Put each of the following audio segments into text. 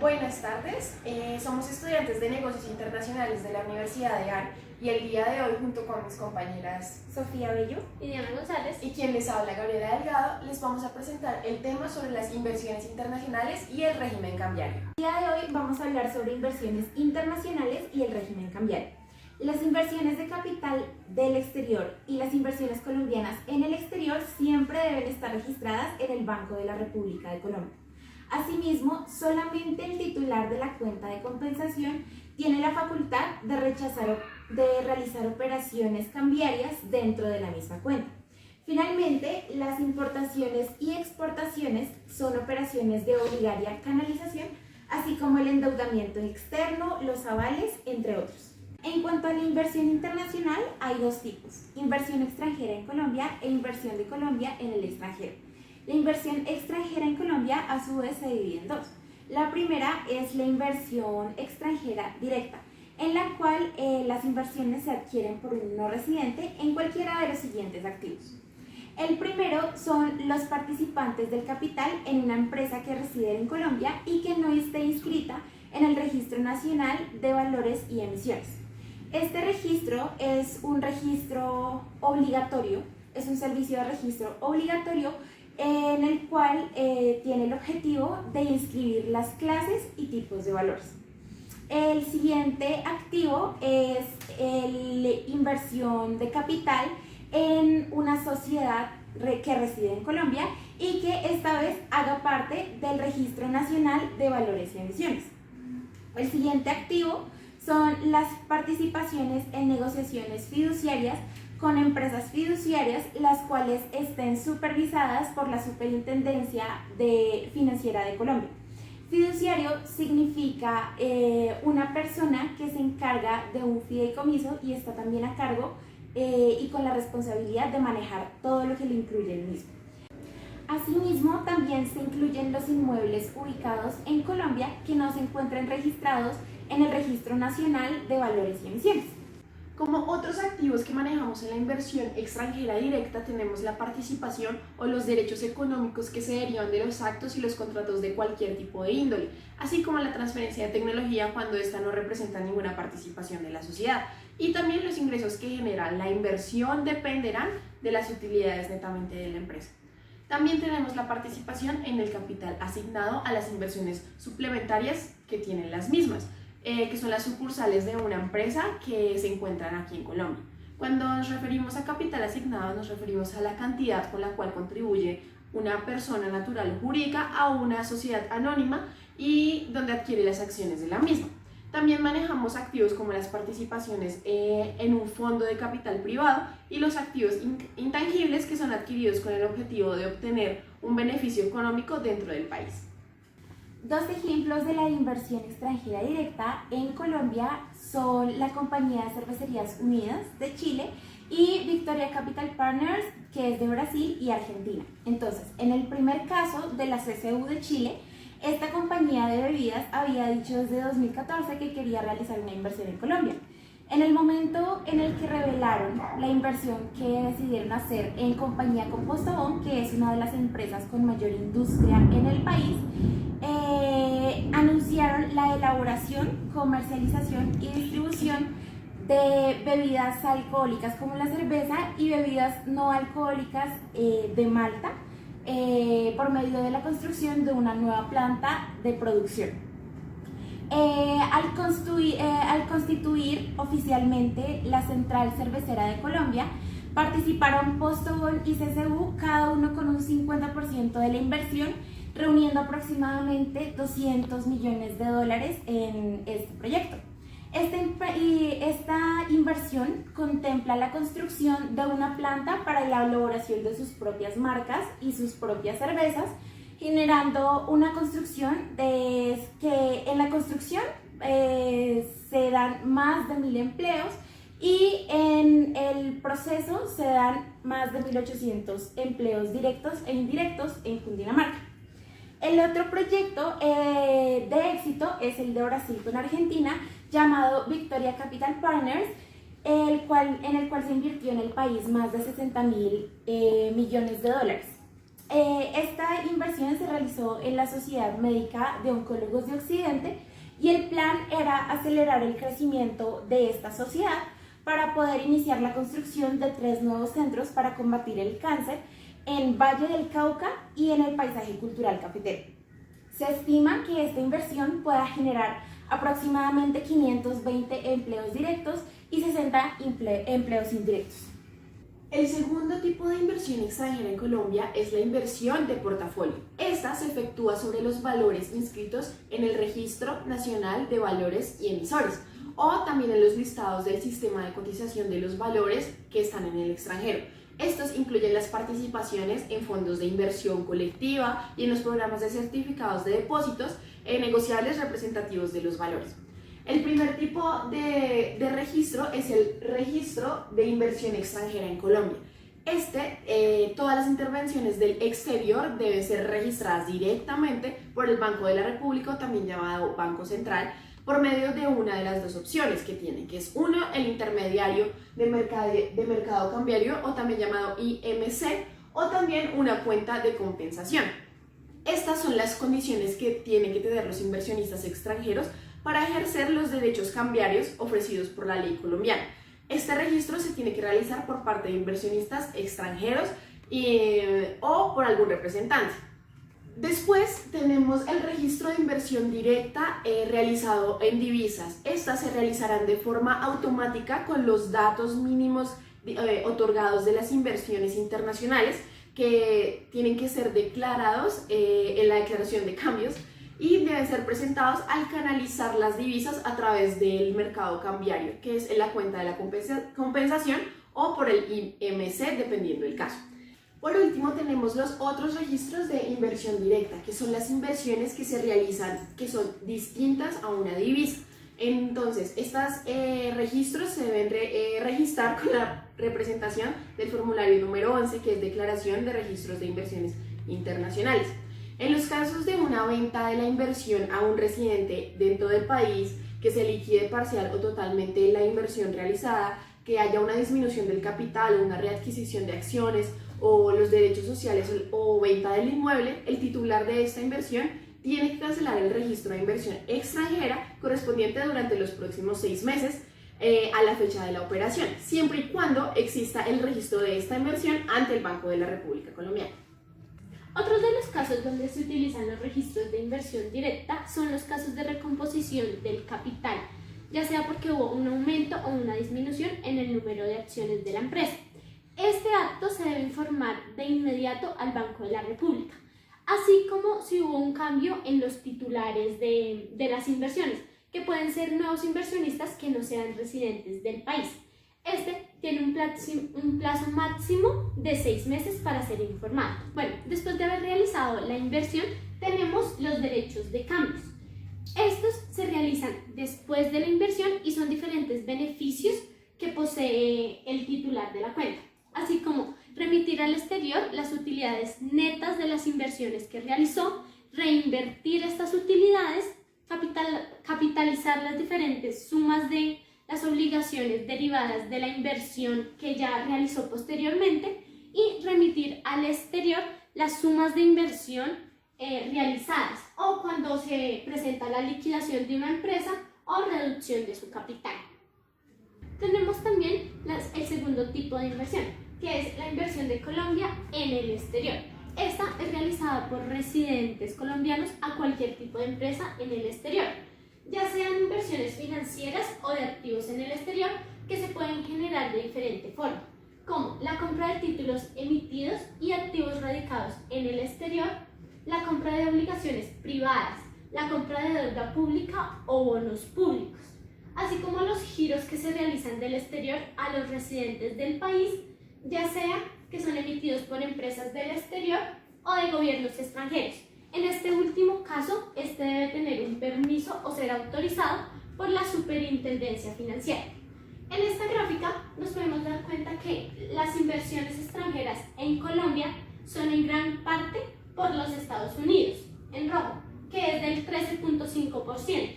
Buenas tardes, somos estudiantes de negocios internacionales de la Universidad de AR y el día de hoy, junto con mis compañeras Sofía Bello y Diana González, y quien les habla, Gabriela Delgado, les vamos a presentar el tema sobre las inversiones internacionales y el régimen cambiario. El día de hoy vamos a hablar sobre inversiones internacionales y el régimen cambiario. Las inversiones de capital del exterior y las inversiones colombianas en el exterior siempre deben estar registradas en el Banco de la República de Colombia. Asimismo, solamente el titular de la cuenta de compensación tiene la facultad de realizar operaciones cambiarias dentro de la misma cuenta. Finalmente, las importaciones y exportaciones son operaciones de obligatoria canalización, así como el endeudamiento externo, los avales, entre otros. En cuanto a la inversión internacional, hay dos tipos: inversión extranjera en Colombia e inversión de Colombia en el extranjero. La inversión extranjera en Colombia, a su vez, se divide en dos. La primera es la inversión extranjera directa, en la cual las inversiones se adquieren por un no residente en cualquiera de los siguientes activos. El primero son los participantes del capital en una empresa que reside en Colombia y que no esté inscrita en el Registro Nacional de Valores y Emisiones. Este registro es un registro obligatorio, es un servicio de registro obligatorio en el cual tiene el objetivo de inscribir las clases y tipos de valores. El siguiente activo es la inversión de capital en una sociedad que reside en Colombia y que esta vez haga parte del Registro Nacional de Valores y Emisiones. El siguiente activo son las participaciones en negociaciones fiduciarias con empresas fiduciarias, las cuales estén supervisadas por la Superintendencia Financiera de Colombia. Fiduciario significa una persona que se encarga de un fideicomiso y está también a cargo y con la responsabilidad de manejar todo lo que le incluye el mismo. Asimismo, también se incluyen los inmuebles ubicados en Colombia que no se encuentren registrados en el Registro Nacional de Valores y Emisiones. Como otros activos que manejamos en la inversión extranjera directa, tenemos la participación o los derechos económicos que se derivan de los actos y los contratos de cualquier tipo de índole, así como la transferencia de tecnología cuando ésta no representa ninguna participación de la sociedad. Y también los ingresos que genera la inversión dependerán de las utilidades netamente de la empresa. También tenemos la participación en el capital asignado a las inversiones suplementarias que tienen las mismas, que son las sucursales de una empresa que se encuentran aquí en Colombia. Cuando nos referimos a capital asignado, nos referimos a la cantidad con la cual contribuye una persona natural o jurídica a una sociedad anónima y donde adquiere las acciones de la misma. También manejamos activos como las participaciones en un fondo de capital privado y los activos intangibles que son adquiridos con el objetivo de obtener un beneficio económico dentro del país. Dos ejemplos de la inversión extranjera directa en Colombia son la Compañía de Cervecerías Unidas de Chile y Victoria Capital Partners, que es de Brasil y Argentina. Entonces, en el primer caso de la CCU de Chile, esta compañía de bebidas había dicho desde 2014 que quería realizar una inversión en Colombia. En el momento en el que revelaron la inversión que decidieron hacer en Compañía Compostobón, que es una de las empresas con mayor industria en el país, anunciaron la elaboración, comercialización y distribución de bebidas alcohólicas como la cerveza y bebidas no alcohólicas de Malta por medio de la construcción de una nueva planta de producción. Al constituir oficialmente la Central Cervecera de Colombia, participaron Postobón y CCU, cada uno con un 50% de la inversión, reuniendo aproximadamente $200 millones en este proyecto. Esta inversión contempla la construcción de una planta para la elaboración de sus propias marcas y sus propias cervezas, generando una construcción que en la construcción se dan más de 1.000 empleos y en el proceso se dan más de 1.800 empleos directos e indirectos en Cundinamarca. El otro proyecto de éxito es el de Brasil con Argentina, llamado Victoria Capital Partners, en el cual se invirtió en el país más de $60.000 millones. Esta inversión se realizó en la Sociedad Médica de Oncólogos de Occidente y el plan era acelerar el crecimiento de esta sociedad para poder iniciar la construcción de 3 nuevos centros para combatir el cáncer en Valle del Cauca y en el paisaje cultural cafetero. Se estima que esta inversión pueda generar aproximadamente 520 empleos directos y 60 empleos indirectos. El segundo tipo de inversión extranjera en Colombia es la inversión de portafolio. Esta se efectúa sobre los valores inscritos en el Registro Nacional de Valores y Emisores o también en los listados del sistema de cotización de los valores que están en el extranjero. Estos incluyen las participaciones en fondos de inversión colectiva y en los programas de certificados de depósitos negociables representativos de los valores. El primer tipo de registro es el registro de inversión extranjera en Colombia. Todas las intervenciones del exterior deben ser registradas directamente por el Banco de la República, o también llamado Banco Central, por medio de una de las dos opciones que tiene, que es uno, el intermediario de mercado cambiario, o también llamado IMC, o también una cuenta de compensación. Estas son las condiciones que tienen que tener los inversionistas extranjeros para ejercer los derechos cambiarios ofrecidos por la ley colombiana. Este registro se tiene que realizar por parte de inversionistas extranjeros o por algún representante. Después tenemos el registro de inversión directa realizado en divisas. Estas se realizarán de forma automática con los datos mínimos otorgados de las inversiones internacionales, que tienen que ser declarados en la declaración de cambios y deben ser presentados al canalizar las divisas a través del mercado cambiario, que es en la cuenta de la compensación o por el IMC, dependiendo del caso. Por último, tenemos los otros registros de inversión directa, que son las inversiones que se realizan, que son distintas a una divisa. Entonces, estos registros se deben registrar con la representación del formulario número 11, que es Declaración de Registros de Inversiones Internacionales. En los casos de una venta de la inversión a un residente dentro del país, que se liquide parcial o totalmente la inversión realizada, que haya una disminución del capital o una readquisición de acciones o los derechos sociales o venta del inmueble, el titular de esta inversión tiene que cancelar el registro de inversión extranjera correspondiente durante los próximos 6 meses a la fecha de la operación, siempre y cuando exista el registro de esta inversión ante el Banco de la República Colombiana. Otros de los casos donde se utilizan los registros de inversión directa son los casos de recomposición del capital, ya sea porque hubo un aumento o una disminución en el número de acciones de la empresa. Este acto se debe informar de inmediato al Banco de la República, así como si hubo un cambio en los titulares de las inversiones, que pueden ser nuevos inversionistas que no sean residentes del país. Este tiene un plazo máximo de 6 meses para ser informado. Bueno, después de haber realizado la inversión, tenemos los derechos de cambios. Estos se realizan después de la inversión y son diferentes beneficios que posee el titular de la cuenta, así como remitir al exterior las utilidades netas de las inversiones que realizó, reinvertir estas utilidades, capitalizar las diferentes sumas de las obligaciones derivadas de la inversión que ya realizó posteriormente y remitir al exterior las sumas de inversión realizadas o cuando se presenta la liquidación de una empresa o reducción de su capital. Tenemos también el segundo tipo de inversión, que es la inversión de Colombia en el exterior. Esta es realizada por residentes colombianos a cualquier tipo de empresa en el exterior, ya sean inversiones financieras o de activos en el exterior, que se pueden generar de diferente forma, como la compra de títulos emitidos y activos radicados en el exterior, la compra de obligaciones privadas, la compra de deuda pública o bonos públicos, así como los giros que se realizan del exterior a los residentes del país, ya sea que son emitidos por empresas del exterior o de gobiernos extranjeros. En este último caso, este debe tener un permiso o ser autorizado por la Superintendencia Financiera. En esta gráfica nos podemos dar cuenta que las inversiones extranjeras en Colombia son en gran parte por los Estados Unidos, en rojo, que es del 13.5%,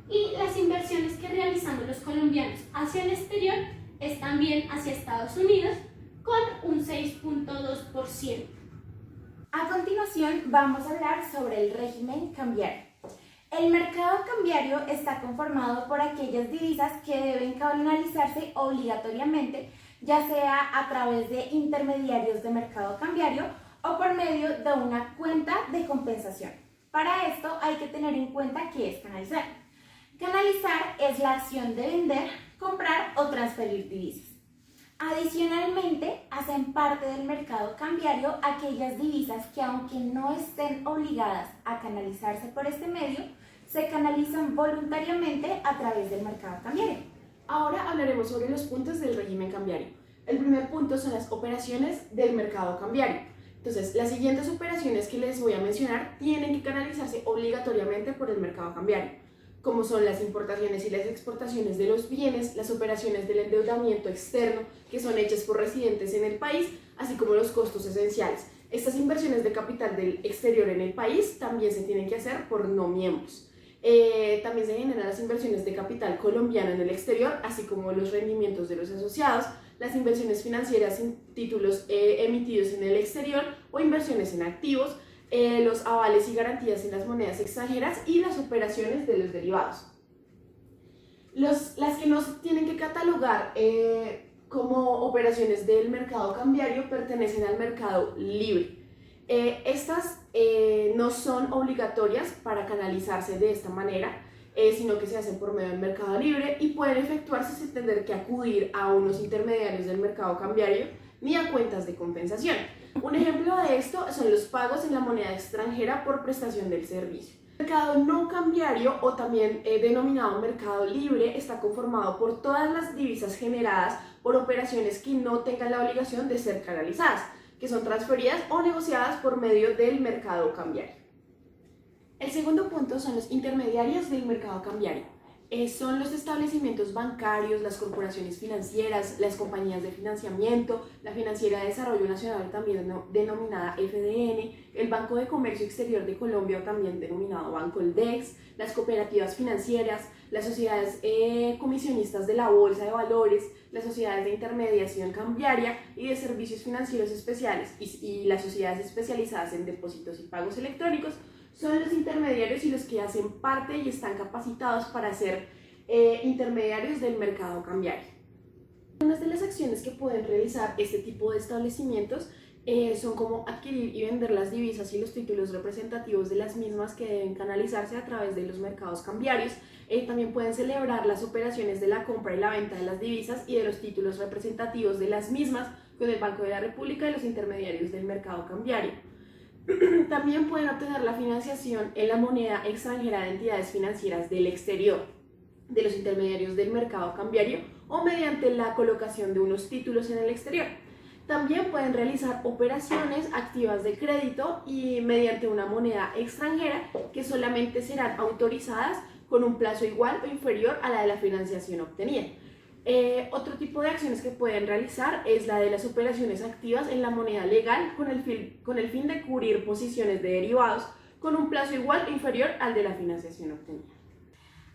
y las inversiones que realizamos los colombianos hacia el exterior es también hacia Estados Unidos, con un 6.2%. continuación vamos a hablar sobre el régimen cambiario. El mercado cambiario está conformado por aquellas divisas que deben canalizarse obligatoriamente, ya sea a través de intermediarios de mercado cambiario o por medio de una cuenta de compensación. Para esto hay que tener en cuenta qué es canalizar. Canalizar es la acción de vender, comprar o transferir divisas. Adicionalmente, hacen parte del mercado cambiario aquellas divisas que, aunque no estén obligadas a canalizarse por este medio, se canalizan voluntariamente a través del mercado cambiario. Ahora hablaremos sobre los puntos del régimen cambiario. El primer punto son las operaciones del mercado cambiario. Entonces, las siguientes operaciones que les voy a mencionar tienen que canalizarse obligatoriamente por el mercado cambiario, como son las importaciones y las exportaciones de los bienes, las operaciones del endeudamiento externo, que son hechas por residentes en el país, así como los costos esenciales. Estas inversiones de capital del exterior en el país también se tienen que hacer por no miembros. También se generan las inversiones de capital colombiano en el exterior, así como los rendimientos de los asociados, las inversiones financieras en títulos emitidos en el exterior o inversiones en activos, los avales y garantías en las monedas extranjeras y las operaciones de los derivados. Las que nos tienen que catalogar como operaciones del mercado cambiario pertenecen al mercado libre. Estas no son obligatorias para canalizarse de esta manera, sino que se hacen por medio del mercado libre y pueden efectuarse sin tener que acudir a unos intermediarios del mercado cambiario ni a cuentas de compensación. Un ejemplo de esto son los pagos en la moneda extranjera por prestación del servicio. El mercado no cambiario, o también denominado mercado libre, está conformado por todas las divisas generadas por operaciones que no tengan la obligación de ser canalizadas, que son transferidas o negociadas por medio del mercado cambiario. El segundo punto son los intermediarios del mercado cambiario. Son los establecimientos bancarios, las corporaciones financieras, las compañías de financiamiento, la Financiera de Desarrollo Nacional, también denominada FDN, el Banco de Comercio Exterior de Colombia, también denominado Bancoldex, las cooperativas financieras, las sociedades comisionistas de la Bolsa de Valores, las sociedades de intermediación cambiaria y de servicios financieros especiales y las sociedades especializadas en depósitos y pagos electrónicos. Son los intermediarios y los que hacen parte y están capacitados para ser intermediarios del mercado cambiario. Algunas de las acciones que pueden realizar este tipo de establecimientos son como adquirir y vender las divisas y los títulos representativos de las mismas, que deben canalizarse a través de los mercados cambiarios. También pueden celebrar las operaciones de la compra y la venta de las divisas y de los títulos representativos de las mismas con el Banco de la República y los intermediarios del mercado cambiario. También pueden obtener la financiación en la moneda extranjera de entidades financieras del exterior, de los intermediarios del mercado cambiario o mediante la colocación de unos títulos en el exterior. También pueden realizar operaciones activas de crédito y mediante una moneda extranjera que solamente serán autorizadas con un plazo igual o inferior a la de la financiación obtenida. Otro tipo de acciones que pueden realizar es la de las operaciones activas en la moneda legal con el fin de cubrir posiciones de derivados con un plazo igual o inferior al de la financiación obtenida.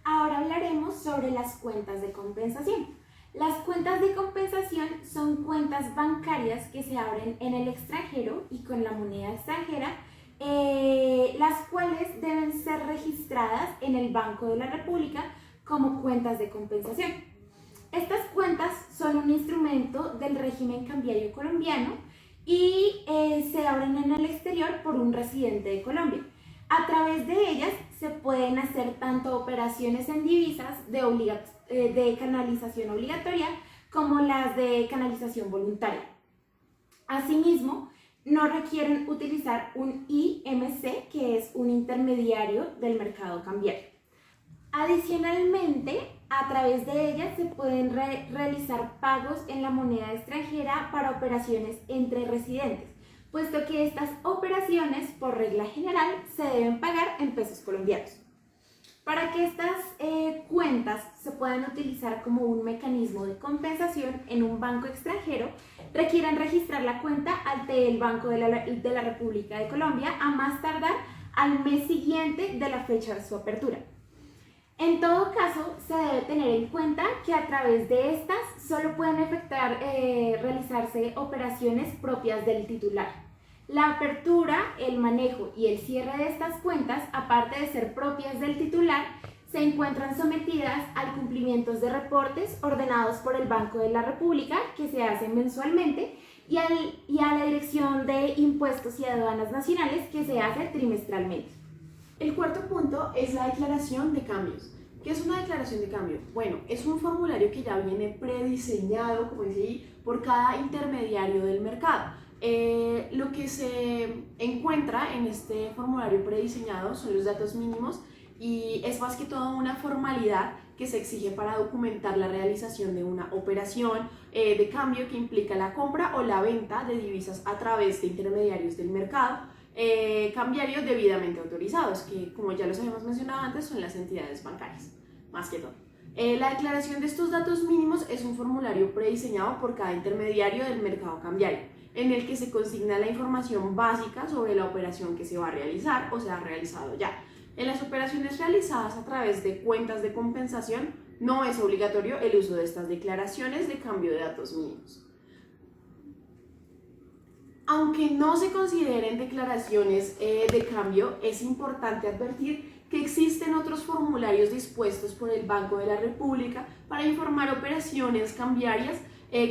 Ahora hablaremos sobre las cuentas de compensación. Las cuentas de compensación son cuentas bancarias que se abren en el extranjero y con la moneda extranjera, las cuales deben ser registradas en el Banco de la República como cuentas de compensación. Estas cuentas son un instrumento del régimen cambiario colombiano y se abren en el exterior por un residente de Colombia. A través de ellas se pueden hacer tanto operaciones en divisas de canalización obligatoria como las de canalización voluntaria. Asimismo, no requieren utilizar un IMC, que es un intermediario del mercado cambiario. Adicionalmente, a través de ellas se pueden realizar pagos en la moneda extranjera para operaciones entre residentes, puesto que estas operaciones, por regla general, se deben pagar en pesos colombianos. Para que estas cuentas se puedan utilizar como un mecanismo de compensación en un banco extranjero, requieren registrar la cuenta ante el Banco de la República de Colombia a más tardar al mes siguiente de la fecha de su apertura. En todo caso, se debe tener en cuenta que a través de estas solo pueden realizarse operaciones propias del titular. La apertura, el manejo y el cierre de estas cuentas, aparte de ser propias del titular, se encuentran sometidas al cumplimiento de reportes ordenados por el Banco de la República, que se hacen mensualmente, y a la Dirección de Impuestos y Aduanas Nacionales, que se hace trimestralmente. El cuarto punto es la declaración de cambios. ¿Qué es una declaración de cambio? Bueno, es un formulario que ya viene prediseñado, como dice ahí, por cada intermediario del mercado. Lo que se encuentra en este formulario prediseñado son los datos mínimos y es más que todo una formalidad que se exige para documentar la realización de una operación de cambio que implica la compra o la venta de divisas a través de intermediarios del mercado cambiario debidamente autorizados, que como ya los habíamos mencionado antes son las entidades bancarias, más que todo. La declaración de estos datos mínimos es un formulario prediseñado por cada intermediario del mercado cambiario, en el que se consigna la información básica sobre la operación que se va a realizar o se ha realizado ya. En las operaciones realizadas a través de cuentas de compensación no es obligatorio el uso de estas declaraciones de cambio de datos mínimos. Aunque no se consideren declaraciones de cambio, es importante advertir que existen otros formularios dispuestos por el Banco de la República para informar operaciones cambiarias,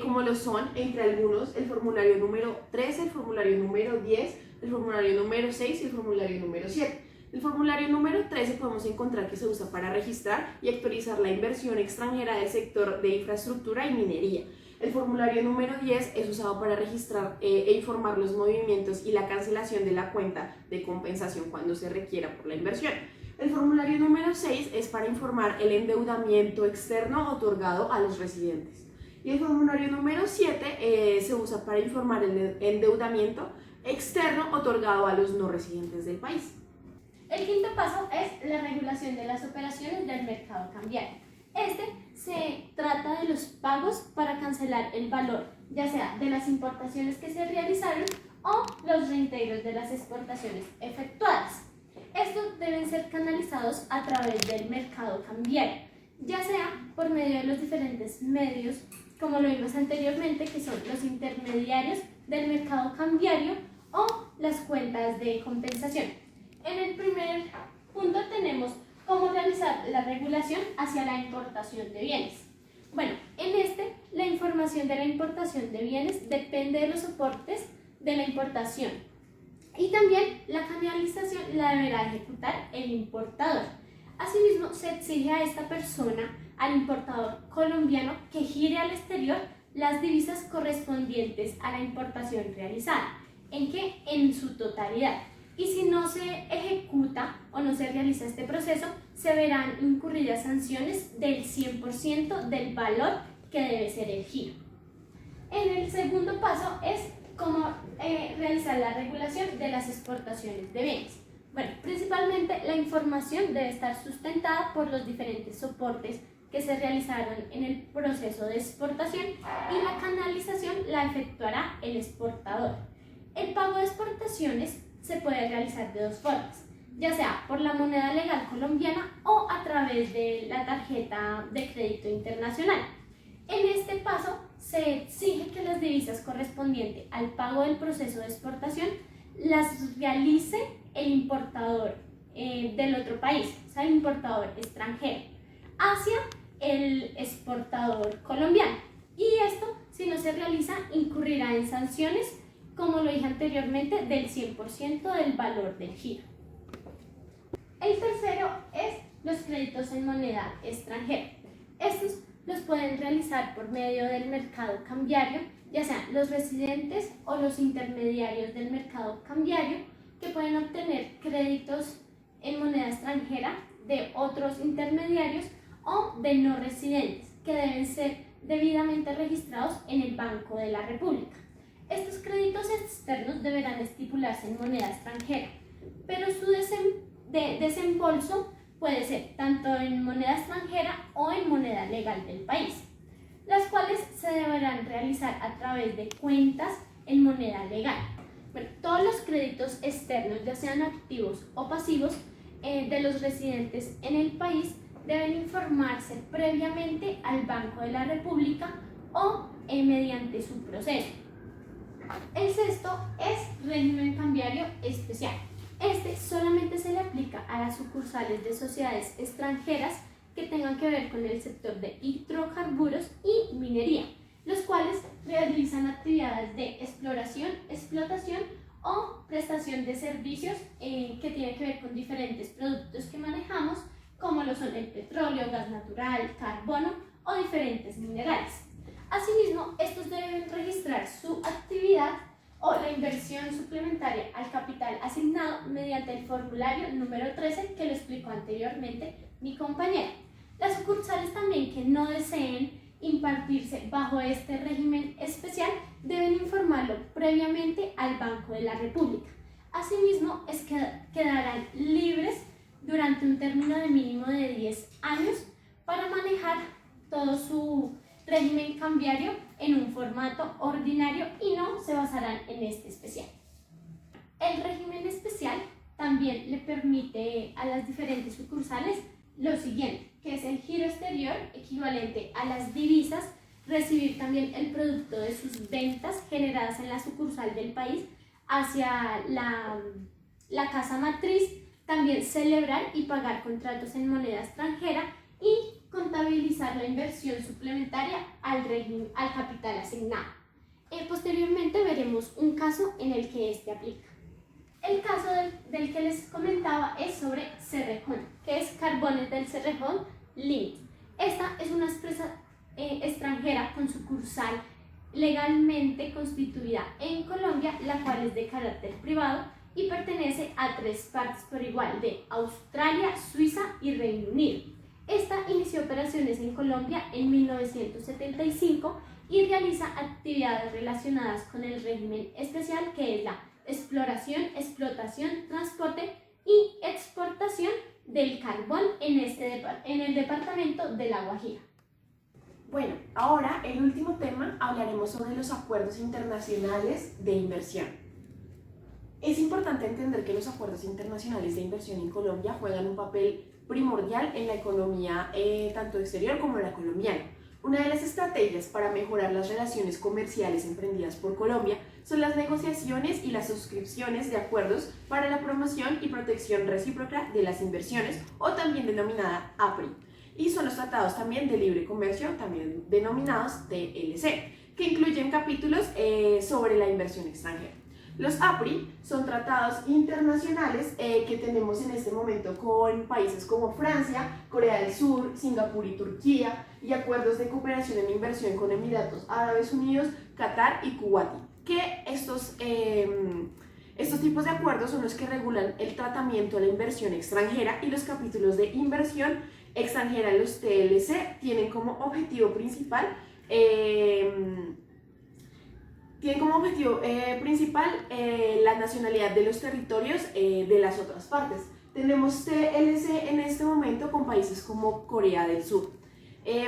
como lo son, entre algunos, el formulario número 13, el formulario número 10, el formulario número 6 y el formulario número 7. El formulario número 13 podemos encontrar que se usa para registrar y actualizar la inversión extranjera del sector de infraestructura y minería. El formulario número 10 es usado para registrar e informar los movimientos y la cancelación de la cuenta de compensación cuando se requiera por la inversión. El formulario número 6 es para informar el endeudamiento externo otorgado a los residentes. Y el formulario número 7 se usa para informar el endeudamiento externo otorgado a los no residentes del país. El quinto paso es la regulación de las operaciones del mercado cambiario. Este se trata de los pagos para cancelar el valor, ya sea de las importaciones que se realizaron o los reintegros de las exportaciones efectuadas. Estos deben ser canalizados a través del mercado cambiario, ya sea por medio de los diferentes medios, como lo vimos anteriormente, que son los intermediarios del mercado cambiario o las cuentas de compensación. En el primer punto tenemos cómo realizar la regulación hacia la importación de bienes. Bueno, en la información de la importación de bienes depende de los soportes de la importación y también la canalización la deberá ejecutar el importador. Asimismo, se exige a esta persona, al importador colombiano, que gire al exterior las divisas correspondientes a la importación realizada. ¿En qué? En su totalidad. Y si no se ejecuta o no se realiza este proceso, se verán incurridas sanciones del 100% del valor que debe ser el giro. En el segundo paso es cómo realizar la regulación de las exportaciones de bienes. Bueno, principalmente la información debe estar sustentada por los diferentes soportes que se realizaron en el proceso de exportación y la canalización la efectuará el exportador. El pago de exportaciones se puede realizar de dos formas, ya sea por la moneda legal colombiana o a través de la tarjeta de crédito internacional. En este paso se exige que las divisas correspondientes al pago del proceso de exportación las realice el importador del otro país, o sea, el importador extranjero, hacia el exportador colombiano. Y esto, si no se realiza, incurrirá en sanciones, como lo dije anteriormente, del 100% del valor del giro. El tercero es los créditos en moneda extranjera. Estos los pueden realizar por medio del mercado cambiario, ya sean los residentes o los intermediarios del mercado cambiario, que pueden obtener créditos en moneda extranjera de otros intermediarios o de no residentes, que deben ser debidamente registrados en el Banco de la República. Estos créditos externos deberán estipularse en moneda extranjera, pero su desembolso puede ser tanto en moneda extranjera o en moneda legal del país, las cuales se deberán realizar a través de cuentas en moneda legal. Bueno, todos los créditos externos, ya sean activos o pasivos, de los residentes en el país deben informarse previamente al Banco de la República o mediante su proceso. El sexto es régimen cambiario especial. Este solamente se le aplica a las sucursales de sociedades extranjeras que tengan que ver con el sector de hidrocarburos y minería, los cuales realizan actividades de exploración, explotación o prestación de servicios que tienen que ver con diferentes productos que manejamos, como lo son el petróleo, gas natural, carbono o diferentes minerales. Asimismo, estos deben registrar su actividad o la inversión suplementaria al capital asignado mediante el formulario número 13 que lo explicó anteriormente mi compañera. Las sucursales también que no deseen impartirse bajo este régimen especial deben informarlo previamente al Banco de la República. Asimismo, quedarán libres durante un término de mínimo de 10 años para manejar todo su régimen cambiario en un formato ordinario y no se basarán en este especial. El régimen especial también le permite a las diferentes sucursales lo siguiente, que es el giro exterior equivalente a las divisas, recibir también el producto de sus ventas generadas en la sucursal del país hacia la casa matriz, también celebrar y pagar contratos en moneda extranjera y contabilizar la inversión suplementaria al capital asignado. Posteriormente veremos un caso en el que este aplica. El caso del que les comentaba es sobre Cerrejón, que es Carbones del Cerrejón Limited. Esta es una empresa extranjera con sucursal legalmente constituida en Colombia, la cual es de carácter privado y pertenece a 3 partes por igual de Australia, Suiza y Reino Unido. Esta inició operaciones en Colombia en 1975 y realiza actividades relacionadas con el régimen especial, que es la exploración, explotación, transporte y exportación del carbón en el departamento de La Guajira. Bueno, ahora el último tema hablaremos sobre los acuerdos internacionales de inversión. Es importante entender que los acuerdos internacionales de inversión en Colombia juegan un papel primordial en la economía tanto exterior como la colombiana. Una de las estrategias para mejorar las relaciones comerciales emprendidas por Colombia son las negociaciones y las suscripciones de acuerdos para la promoción y protección recíproca de las inversiones, o también denominada APRI, y son los tratados también de libre comercio, también denominados TLC, que incluyen capítulos sobre la inversión extranjera. Los APRI son tratados internacionales que tenemos en este momento con países como Francia, Corea del Sur, Singapur y Turquía, y acuerdos de cooperación en inversión con Emiratos Árabes Unidos, Qatar y Kuwait, que estos tipos de acuerdos son los que regulan el tratamiento de la inversión extranjera, y los capítulos de inversión extranjera, los TLC, tienen como objetivo principal la nacionalidad de los territorios de las otras partes. Tenemos TLC en este momento con países como Corea del Sur,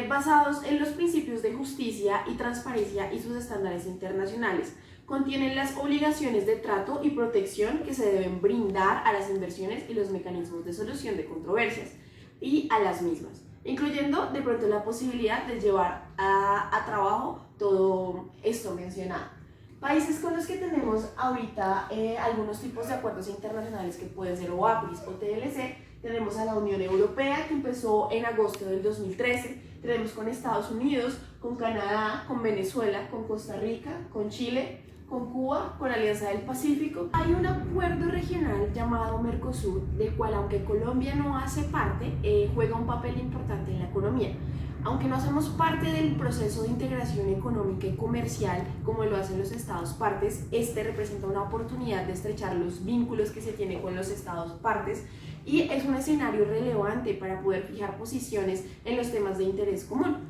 basados en los principios de justicia y transparencia y sus estándares internacionales. Contienen las obligaciones de trato y protección que se deben brindar a las inversiones y los mecanismos de solución de controversias y a las mismas, incluyendo de pronto la posibilidad de llevar a trabajo todo esto mencionado. Países con los que tenemos ahorita algunos tipos de acuerdos internacionales que pueden ser o APRIs o TLC, tenemos a la Unión Europea, que empezó en agosto del 2013, tenemos con Estados Unidos, con Canadá, con Venezuela, con Costa Rica, con Chile, con Cuba, con Alianza del Pacífico. Hay un acuerdo regional llamado Mercosur, del cual, aunque Colombia no hace parte, juega un papel importante en la economía. Aunque no hacemos parte del proceso de integración económica y comercial como lo hacen los estados partes, este representa una oportunidad de estrechar los vínculos que se tienen con los estados partes, y es un escenario relevante para poder fijar posiciones en los temas de interés común.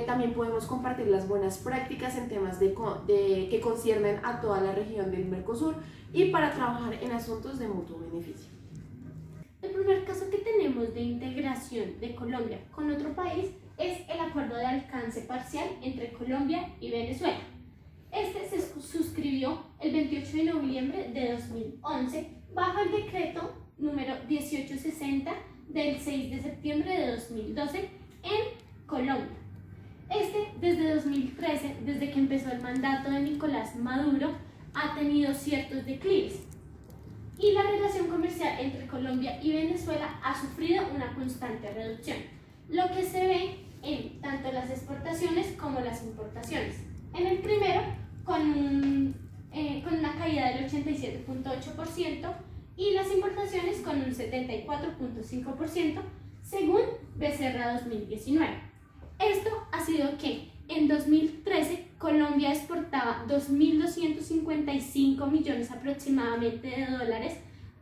También podemos compartir las buenas prácticas en temas que conciernen a toda la región del Mercosur, y para trabajar en asuntos de mutuo beneficio. El primer caso que tenemos de integración de Colombia con otro país es el acuerdo de alcance parcial entre Colombia y Venezuela. Este se suscribió el 28 de noviembre de 2011 bajo el decreto número 1860 del 6 de septiembre de 2012 en Colombia. Desde 2013, desde que empezó el mandato de Nicolás Maduro, ha tenido ciertos declives. Y la relación comercial entre Colombia y Venezuela ha sufrido una constante reducción, lo que se ve en tanto las exportaciones como las importaciones. En el primero, con una caída del 87.8% y las importaciones con un 74.5%, según Becerra 2019. Esto ha sido que en 2013 Colombia exportaba 2.255 millones aproximadamente de dólares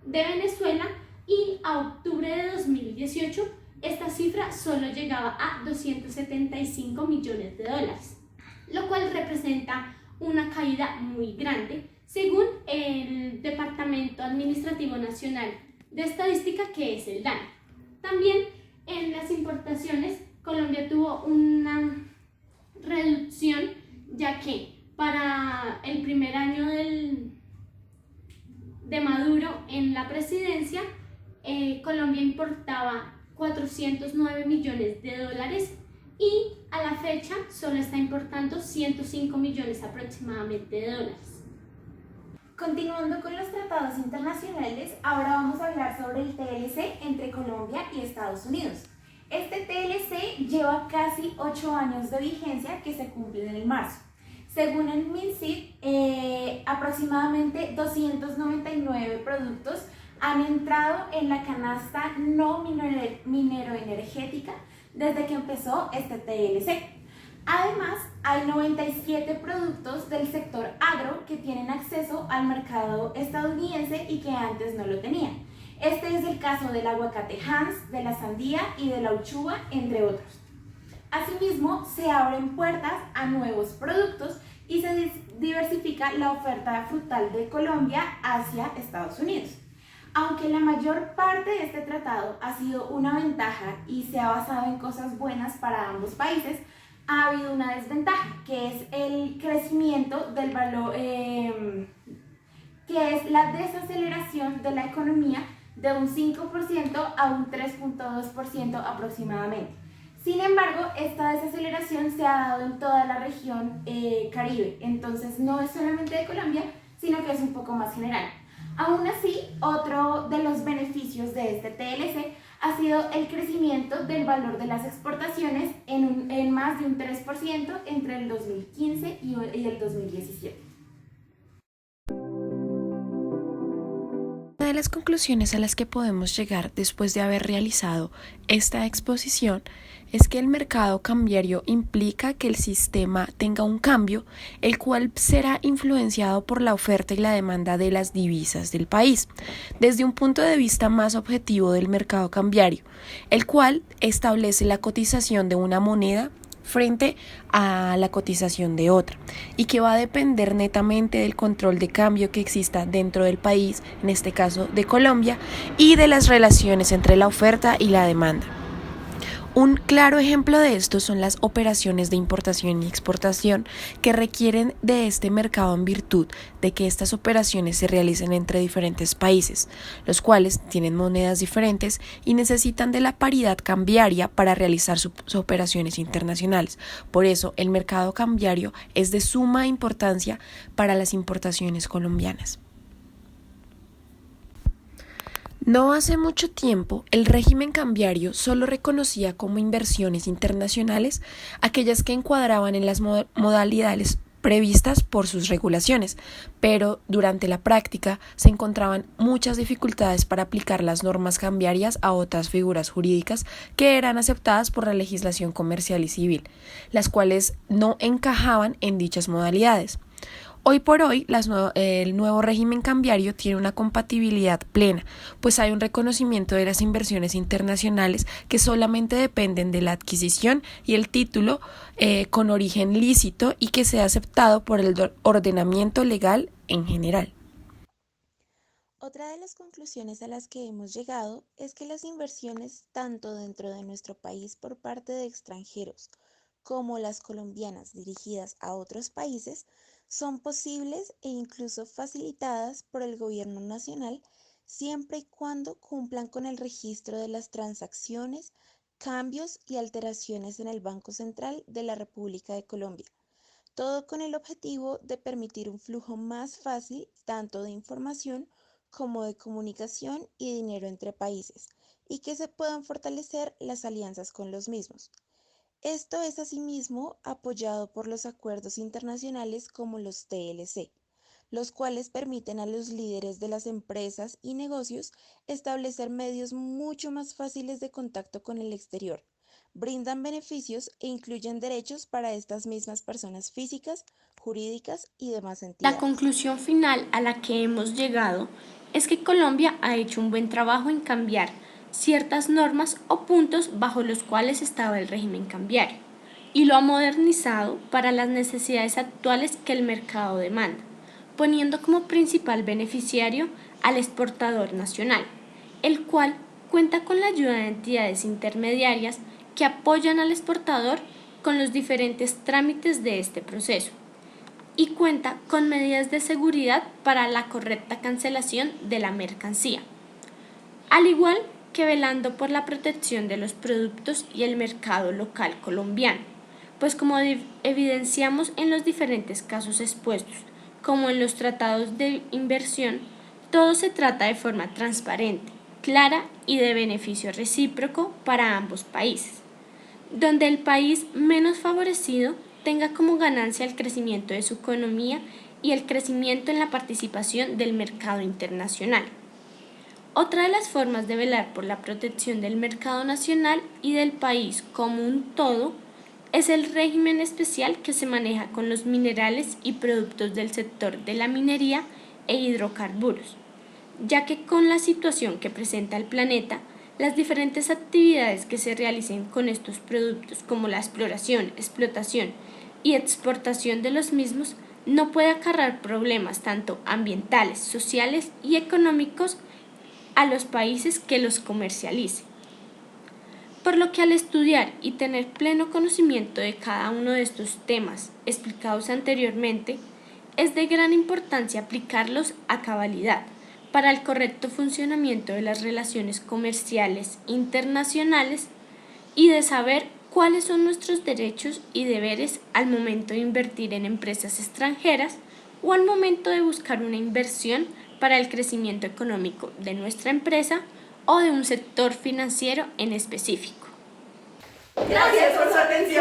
de Venezuela y a octubre de 2018 esta cifra solo llegaba a 275 millones de dólares, lo cual representa una caída muy grande según el Departamento Administrativo Nacional de Estadística, que es el DANE. También en las importaciones Colombia tuvo una reducción, ya que para el primer año de Maduro en la presidencia, Colombia importaba 409 millones de dólares y a la fecha solo está importando 105 millones aproximadamente de dólares. Continuando con los tratados internacionales, ahora vamos a hablar sobre el TLC entre Colombia y Estados Unidos. Este TLC lleva casi 8 años de vigencia que se cumplen en marzo. Según el MinSID, aproximadamente 299 productos han entrado en la canasta no minero-energética desde que empezó este TLC. Además, hay 97 productos del sector agro que tienen acceso al mercado estadounidense y que antes no lo tenían. Este es el caso del aguacate Hans, de la sandía y de la uchuva, entre otros. Asimismo, se abren puertas a nuevos productos y se diversifica la oferta frutal de Colombia hacia Estados Unidos. Aunque la mayor parte de este tratado ha sido una ventaja y se ha basado en cosas buenas para ambos países, ha habido una desventaja, que es el crecimiento del valor, que es la desaceleración de la economía de un 5% a un 3.2% aproximadamente. Sin embargo, esta desaceleración se ha dado en toda la región Caribe, entonces no es solamente de Colombia, sino que es un poco más general. Aún así, otro de los beneficios de este TLC ha sido el crecimiento del valor de las exportaciones en más de un 3% entre el 2015 y el 2017. Una de las conclusiones a las que podemos llegar después de haber realizado esta exposición es que el mercado cambiario implica que el sistema tenga un cambio, el cual será influenciado por la oferta y la demanda de las divisas del país, desde un punto de vista más objetivo del mercado cambiario, el cual establece la cotización de una moneda frente a la cotización de otra y que va a depender netamente del control de cambio que exista dentro del país, en este caso de Colombia, y de las relaciones entre la oferta y la demanda. Un claro ejemplo de esto son las operaciones de importación y exportación que requieren de este mercado en virtud de que estas operaciones se realicen entre diferentes países, los cuales tienen monedas diferentes y necesitan de la paridad cambiaria para realizar sus operaciones internacionales. Por eso, el mercado cambiario es de suma importancia para las importaciones colombianas. No hace mucho tiempo, el régimen cambiario solo reconocía como inversiones internacionales aquellas que encuadraban en las modalidades previstas por sus regulaciones, pero durante la práctica se encontraban muchas dificultades para aplicar las normas cambiarias a otras figuras jurídicas que eran aceptadas por la legislación comercial y civil, las cuales no encajaban en dichas modalidades. Hoy por hoy, el nuevo régimen cambiario tiene una compatibilidad plena, pues hay un reconocimiento de las inversiones internacionales que solamente dependen de la adquisición y el título con origen lícito y que sea aceptado por el ordenamiento legal en general. Otra de las conclusiones a las que hemos llegado es que las inversiones tanto dentro de nuestro país por parte de extranjeros como las colombianas dirigidas a otros países son posibles e incluso facilitadas por el gobierno nacional siempre y cuando cumplan con el registro de las transacciones cambios y alteraciones en el Banco Central de la República de Colombia, todo con el objetivo de permitir un flujo más fácil tanto de información como de comunicación y dinero entre países, y que se puedan fortalecer las alianzas con los mismos. Esto es asimismo apoyado por los acuerdos internacionales como los TLC, los cuales permiten a los líderes de las empresas y negocios establecer medios mucho más fáciles de contacto con el exterior, brindan beneficios e incluyen derechos para estas mismas personas físicas, jurídicas y demás La entidades. conclusión final a la que hemos llegado es que Colombia ha hecho un buen trabajo en cambiar ciertas normas o puntos bajo los cuales estaba el régimen cambiario y lo ha modernizado para las necesidades actuales que el mercado demanda, poniendo como principal beneficiario al exportador nacional, el cual cuenta con la ayuda de entidades intermediarias que apoyan al exportador con los diferentes trámites de este proceso y cuenta con medidas de seguridad para la correcta cancelación de la mercancía, al igual que velando por la protección de los productos y el mercado local colombiano, pues como evidenciamos en los diferentes casos expuestos, como en los tratados de inversión, todo se trata de forma transparente, clara y de beneficio recíproco para ambos países, donde el país menos favorecido tenga como ganancia el crecimiento de su economía y el crecimiento en la participación del mercado internacional. Otra de las formas de velar por la protección del mercado nacional y del país como un todo es el régimen especial que se maneja con los minerales y productos del sector de la minería e hidrocarburos, ya que con la situación que presenta el planeta, las diferentes actividades que se realicen con estos productos, como la exploración, explotación y exportación de los mismos, no puede acarrear problemas tanto ambientales, sociales y económicos a los países que los comercialicen. Por lo que al estudiar y tener pleno conocimiento de cada uno de estos temas explicados anteriormente, es de gran importancia aplicarlos a cabalidad para el correcto funcionamiento de las relaciones comerciales internacionales y de saber cuáles son nuestros derechos y deberes al momento de invertir en empresas extranjeras o al momento de buscar una inversión para el crecimiento económico de nuestra empresa o de un sector financiero en específico. Gracias por su atención.